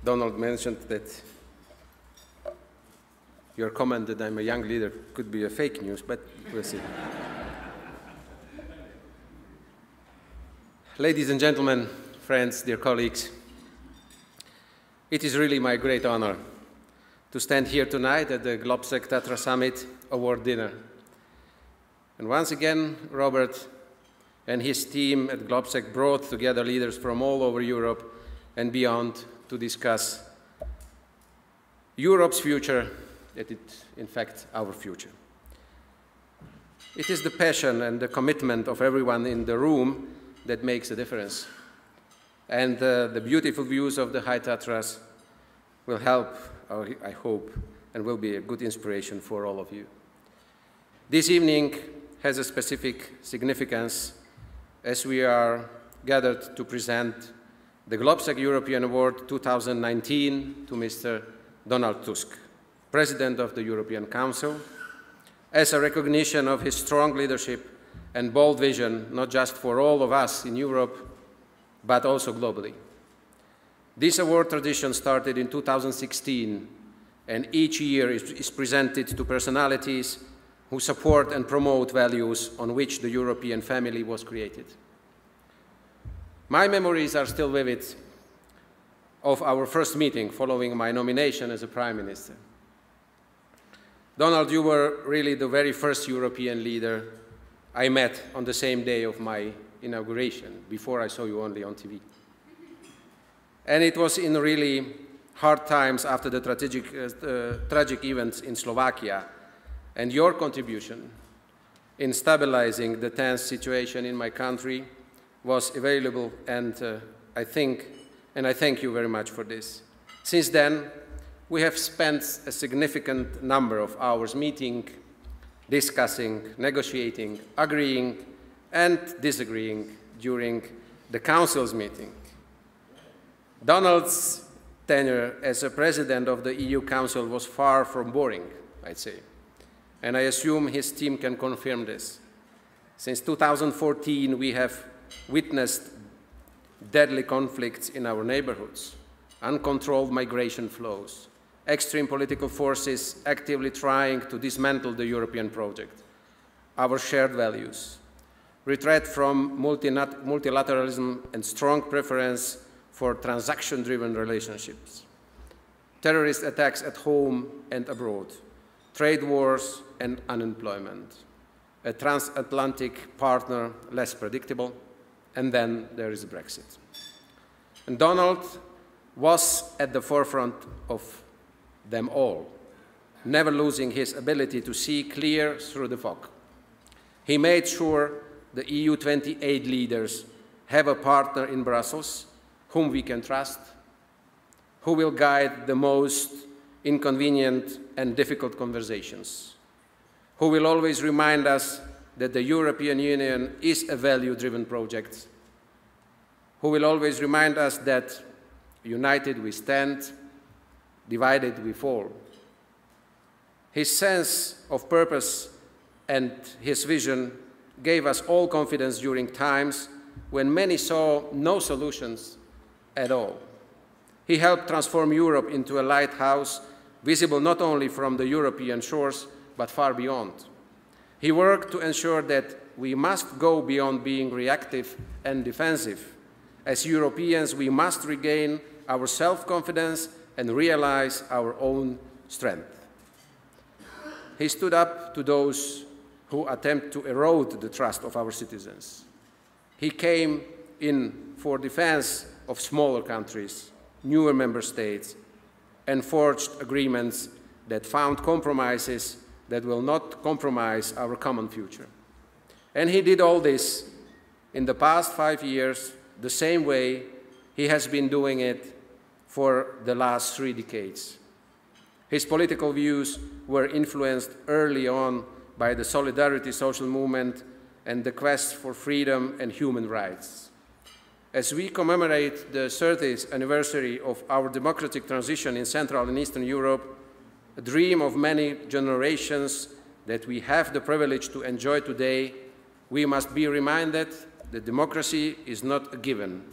Donald mentioned that your comment that I'm a young leader could be a fake news, but we'll see. Ladies and gentlemen, friends, dear colleagues, it is really my great honor to stand here tonight at the GLOBSEC Tatra Summit Award Dinner. And once again, Robert and his team at GLOBSEC brought together leaders from all over Europe and beyond to discuss Europe's future, that it's in fact our future. It is the passion and the commitment of everyone in the room that makes a difference. And the beautiful views of the High Tatras will help, I hope, and will be a good inspiration for all of you. This evening has a specific significance as we are gathered to present the GLOBSEC European Award 2019 to Mr. Donald Tusk, President of the European Council, as a recognition of his strong leadership and bold vision, not just for all of us in Europe, but also globally. This award tradition started in 2016, and each year is presented to personalities who support and promote values on which the European family was created. My memories are still vivid of our first meeting following my nomination as a Prime Minister. Donald, you were really the very first European leader I met on the same day of my inauguration. Before I saw you only on TV. And it was in really hard times after the tragic events in Slovakia, and your contribution in stabilizing the tense situation in my country was available, and I thank you very much for this. Since then, we have spent a significant number of hours meeting, discussing, negotiating, agreeing, and disagreeing during the Council's meeting. Donald's tenure as a President of the EU Council was far from boring, I'd say, and I assume his team can confirm this. Since 2014, we have witnessed deadly conflicts in our neighborhoods, uncontrolled migration flows, extreme political forces actively trying to dismantle the European project, our shared values, retreat from multilateralism and strong preference for transaction-driven relationships, terrorist attacks at home and abroad, trade wars and unemployment, a transatlantic partner less predictable, and then there is Brexit. And Donald was at the forefront of them all, never losing his ability to see clear through the fog. He made sure the EU 28 leaders have a partner in Brussels whom we can trust, who will guide the most inconvenient and difficult conversations, who will always remind us that the European Union is a value-driven project, who will always remind us that united we stand, divided we fall. His sense of purpose and his vision gave us all confidence during times when many saw no solutions at all. He helped transform Europe into a lighthouse visible not only from the European shores, but far beyond. He worked to ensure that we must go beyond being reactive and defensive. As Europeans, we must regain our self-confidence and realize our own strength. He stood up to those who attempt to erode the trust of our citizens. He came in for defense of smaller countries, newer member states, and forged agreements that found compromises that will not compromise our common future. And he did all this in the past 5 years the same way he has been doing it for the last 3 decades. His political views were influenced early on by the Solidarity social movement and the quest for freedom and human rights. As we commemorate the 30th anniversary of our democratic transition in Central and Eastern Europe, a dream of many generations that we have the privilege to enjoy today, we must be reminded that democracy is not a given,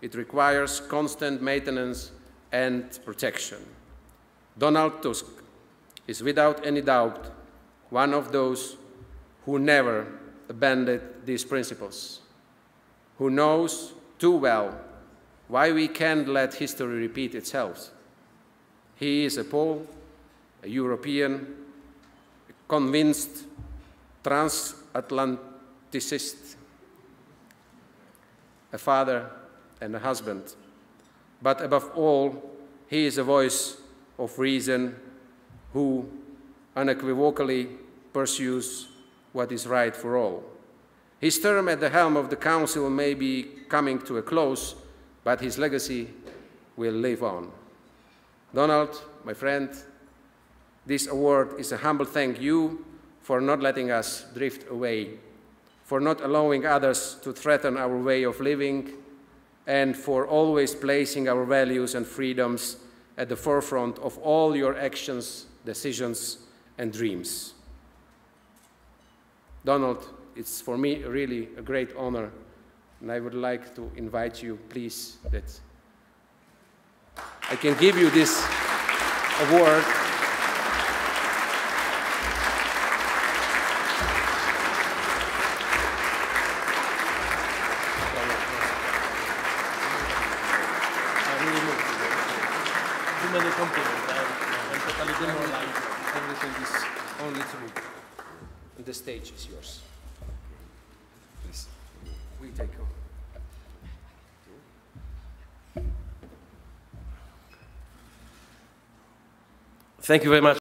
It requires constant maintenance and protection. Donald Tusk is without any doubt one of those who never abandoned these principles, who knows too well why we can't let history repeat itself. He is a Pole, a European, a convinced transatlanticist, a father and a husband. But above all, he is a voice of reason who unequivocally pursues what is right for all. His term at the helm of the Council may be coming to a close, but his legacy will live on. Donald, my friend, this award is a humble thank you for not letting us drift away, for not allowing others to threaten our way of living, and for always placing our values and freedoms at the forefront of all your actions, decisions, and dreams. Donald, it's for me really a great honor, and I would like to invite you, please, that I can give you this award. Too many compliments. I'm totally demoralized. Everything is only true. And the stage is yours. Please, we take over. Thank you very much.